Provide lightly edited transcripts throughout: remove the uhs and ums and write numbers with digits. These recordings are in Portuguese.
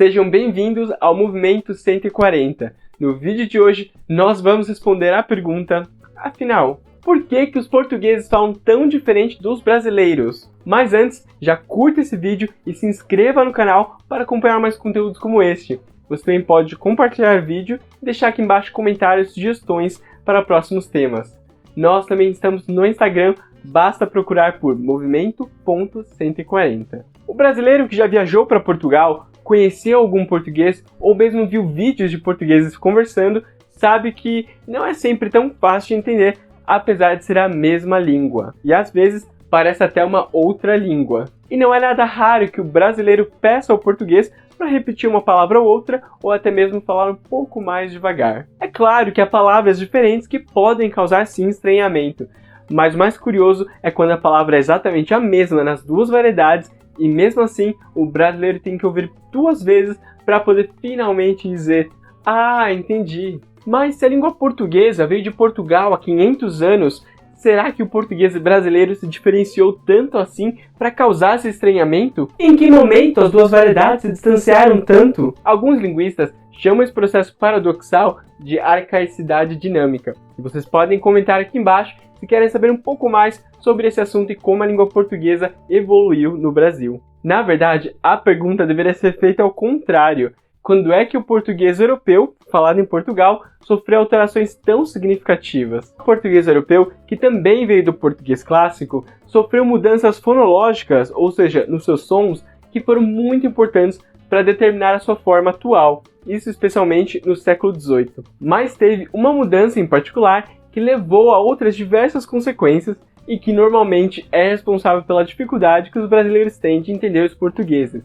Sejam bem-vindos ao Movimento 140. No vídeo de hoje, nós vamos responder à pergunta: afinal, por que os portugueses falam tão diferente dos brasileiros? Mas antes, já curta esse vídeo e se inscreva no canal para acompanhar mais conteúdos como este. Você também pode compartilhar o vídeo e deixar aqui embaixo comentários e sugestões para próximos temas. Nós também estamos no Instagram, basta procurar por movimento.140. O brasileiro que já viajou para Portugal, conheceu algum português ou mesmo viu vídeos de portugueses conversando, sabe que não é sempre tão fácil de entender, apesar de ser a mesma língua. E às vezes parece até uma outra língua. E não é nada raro que o brasileiro peça ao português para repetir uma palavra ou outra, ou até mesmo falar um pouco mais devagar. É claro que há palavras diferentes que podem causar sim estranhamento, mas o mais curioso é quando a palavra é exatamente a mesma nas duas variedades, e mesmo assim o brasileiro tem que ouvir duas vezes para poder finalmente dizer: "Ah, entendi". Mas se a língua portuguesa veio de Portugal há 500 anos, será que o português brasileiro se diferenciou tanto assim para causar esse estranhamento? Em que momento as duas variedades se distanciaram tanto? Alguns linguistas chamam esse processo paradoxal de arcaicidade dinâmica. E vocês podem comentar aqui embaixo se querem saber um pouco mais sobre esse assunto e como a língua portuguesa evoluiu no Brasil. Na verdade, a pergunta deveria ser feita ao contrário. Quando é que o português europeu, falado em Portugal, sofreu alterações tão significativas? O português europeu, que também veio do português clássico, sofreu mudanças fonológicas, ou seja, nos seus sons, que foram muito importantes para determinar a sua forma atual, isso especialmente no século XVIII. Mas teve uma mudança em particular que levou a outras diversas consequências e que normalmente é responsável pela dificuldade que os brasileiros têm de entender os portugueses.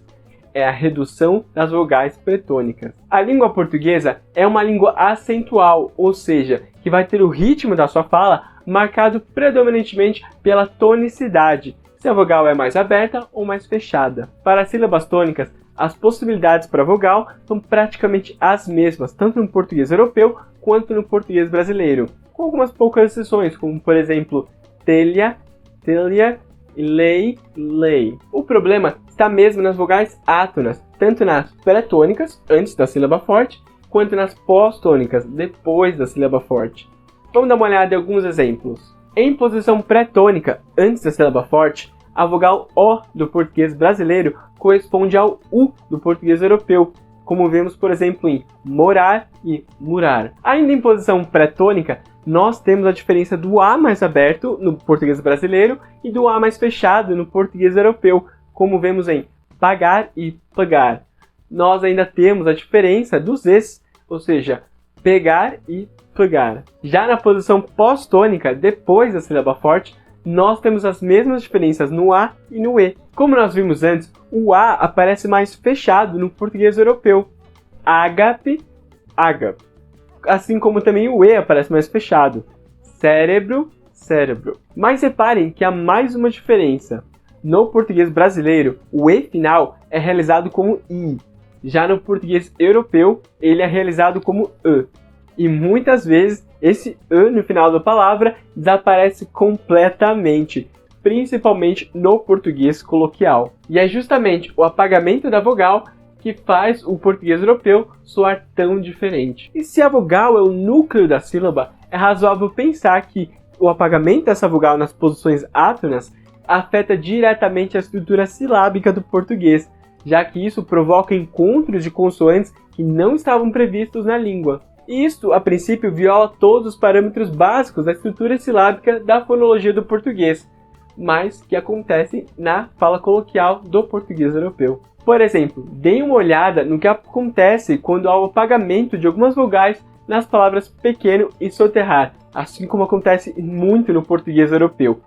É a redução das vogais pretônicas. A língua portuguesa é uma língua acentual, ou seja, que vai ter o ritmo da sua fala marcado predominantemente pela tonicidade, se a vogal é mais aberta ou mais fechada. Para as sílabas tônicas, as possibilidades para a vogal são praticamente as mesmas, tanto no português europeu quanto no português brasileiro, com algumas poucas exceções, como por exemplo, telha, telha, lei, lei. O problema está mesmo nas vogais átonas, tanto nas pré-tônicas, antes da sílaba forte, quanto nas pós-tônicas, depois da sílaba forte. Vamos dar uma olhada em alguns exemplos. Em posição pré-tônica, antes da sílaba forte, a vogal O do português brasileiro corresponde ao U do português europeu, como vemos, por exemplo, em morar e murar. Ainda em posição pré-tônica, nós temos a diferença do A mais aberto no português brasileiro e do A mais fechado no português europeu, como vemos em pagar e pagar. Nós ainda temos a diferença dos Es, ou seja, pegar e pegar. Já na posição pós-tônica, depois da sílaba forte, nós temos as mesmas diferenças no A e no E. Como nós vimos antes, o A aparece mais fechado no português europeu. Ágape, ágape. Assim como também o E aparece mais fechado. Cérebro, cérebro. Mas reparem que há mais uma diferença. No português brasileiro, o E final é realizado como I. Já no português europeu, ele é realizado como E. E muitas vezes, esse E no final da palavra desaparece completamente, principalmente no português coloquial. E é justamente o apagamento da vogal que faz o português europeu soar tão diferente. E se a vogal é o núcleo da sílaba, é razoável pensar que o apagamento dessa vogal nas posições átonas afeta diretamente a estrutura silábica do português, já que isso provoca encontros de consoantes que não estavam previstos na língua. E isto, a princípio, viola todos os parâmetros básicos da estrutura silábica da fonologia do português, mas que acontecem na fala coloquial do português europeu. Por exemplo, deem uma olhada no que acontece quando há o apagamento de algumas vogais nas palavras pequeno e soterrar, assim como acontece muito no português europeu.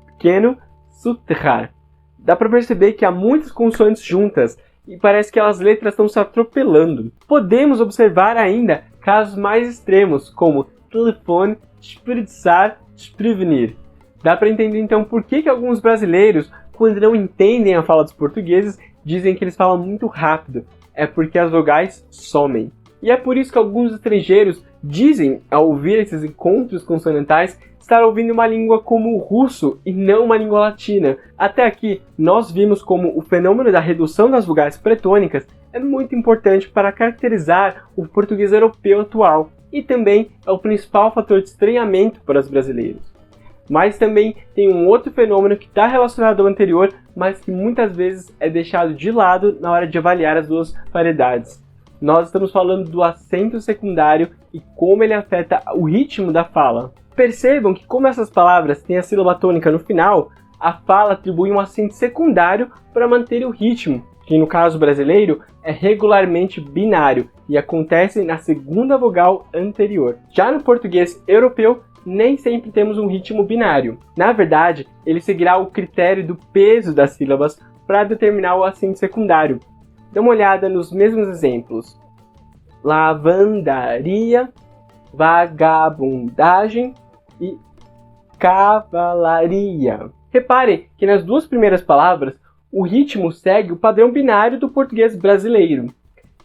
Pequeno, soterrar. Dá para perceber que há muitas consoantes juntas e parece que as letras estão se atropelando. Podemos observar ainda casos mais extremos, como telefone, desperdiçar, desprevenir. Dá para entender então por que alguns brasileiros, quando não entendem a fala dos portugueses, dizem que eles falam muito rápido. É porque as vogais somem. E é por isso que alguns estrangeiros dizem, ao ouvir esses encontros consonantais, estar ouvindo uma língua como o russo e não uma língua latina. Até aqui, nós vimos como o fenômeno da redução das vogais pretônicas é muito importante para caracterizar o português europeu atual e também é o principal fator de estranhamento para os brasileiros. Mas também tem um outro fenômeno que está relacionado ao anterior, mas que muitas vezes é deixado de lado na hora de avaliar as duas variedades. Nós estamos falando do acento secundário e como ele afeta o ritmo da fala. Percebam que como essas palavras têm a sílaba tônica no final, a fala atribui um acento secundário para manter o ritmo, que no caso brasileiro é regularmente binário e acontece na segunda vogal anterior. Já no português europeu, nem sempre temos um ritmo binário. Na verdade, ele seguirá o critério do peso das sílabas para determinar o acento secundário. Dê uma olhada nos mesmos exemplos. Lavandaria, vagabundagem e cavalaria. Reparem que nas duas primeiras palavras, o ritmo segue o padrão binário do português brasileiro.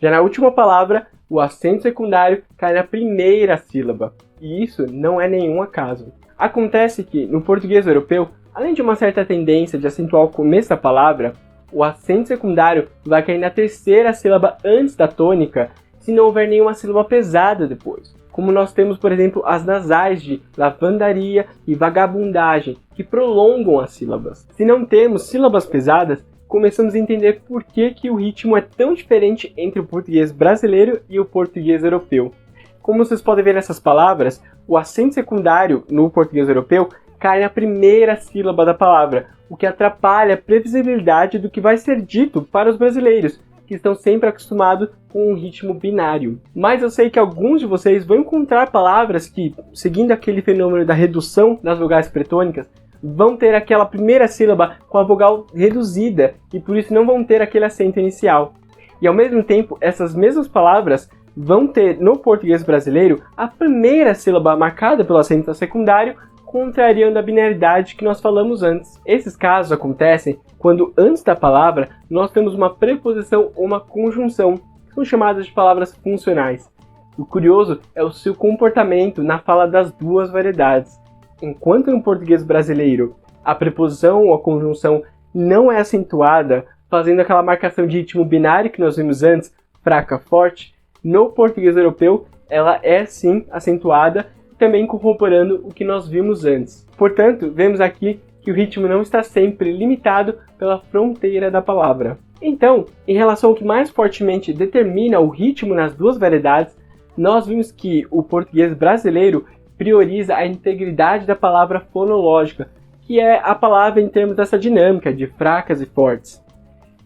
Já na última palavra, o acento secundário cai na primeira sílaba. E isso não é nenhum acaso. Acontece que, no português europeu, além de uma certa tendência de acentuar o começo da palavra, o acento secundário vai cair na terceira sílaba antes da tônica, se não houver nenhuma sílaba pesada depois. Como nós temos, por exemplo, as nasais de lavandaria e vagabundagem, que prolongam as sílabas. Se não temos sílabas pesadas, começamos a entender por que o ritmo é tão diferente entre o português brasileiro e o português europeu. Como vocês podem ver nessas palavras, o acento secundário no português europeu cai na primeira sílaba da palavra, o que atrapalha a previsibilidade do que vai ser dito para os brasileiros, que estão sempre acostumados com um ritmo binário. Mas eu sei que alguns de vocês vão encontrar palavras que, seguindo aquele fenômeno da redução das vogais pretônicas, vão ter aquela primeira sílaba com a vogal reduzida e por isso não vão ter aquele acento inicial. E ao mesmo tempo, essas mesmas palavras vão ter no português brasileiro a primeira sílaba marcada pelo acento secundário, contrariando a binaridade que nós falamos antes. Esses casos acontecem quando antes da palavra nós temos uma preposição ou uma conjunção, que são chamadas de palavras funcionais. O curioso é o seu comportamento na fala das duas variedades. Enquanto no português brasileiro a preposição ou a conjunção não é acentuada, fazendo aquela marcação de ritmo binário que nós vimos antes, fraca, forte, no português europeu ela é sim acentuada, também corroborando o que nós vimos antes. Portanto, vemos aqui que o ritmo não está sempre limitado pela fronteira da palavra. Então, em relação ao que mais fortemente determina o ritmo nas duas variedades, nós vimos que o português brasileiro prioriza a integridade da palavra fonológica, que é a palavra em termos dessa dinâmica de fracas e fortes.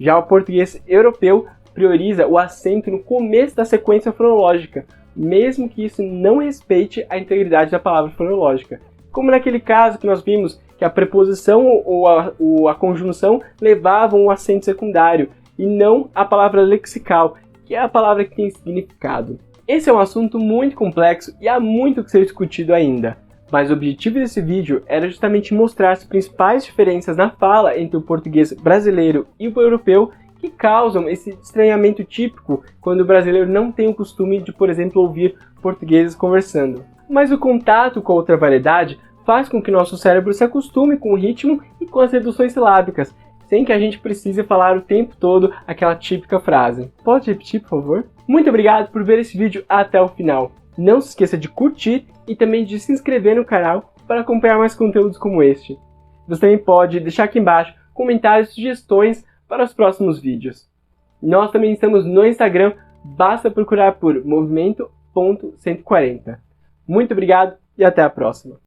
Já o português europeu prioriza o acento no começo da sequência fonológica, mesmo que isso não respeite a integridade da palavra fonológica. Como naquele caso que nós vimos que a preposição ou a conjunção levavam o acento secundário e não a palavra lexical, que é a palavra que tem significado. Esse é um assunto muito complexo e há muito que ser discutido ainda, mas o objetivo desse vídeo era justamente mostrar as principais diferenças na fala entre o português brasileiro e o europeu que causam esse estranhamento típico quando o brasileiro não tem o costume de, por exemplo, ouvir portugueses conversando. Mas o contato com a outra variedade faz com que nosso cérebro se acostume com o ritmo e com as reduções silábicas, sem que a gente precise falar o tempo todo aquela típica frase. Pode repetir, por favor? Muito obrigado por ver esse vídeo até o final. Não se esqueça de curtir e também de se inscrever no canal para acompanhar mais conteúdos como este. Você também pode deixar aqui embaixo comentários e sugestões para os próximos vídeos. Nós também estamos no Instagram, basta procurar por movimento.140. Muito obrigado e até a próxima!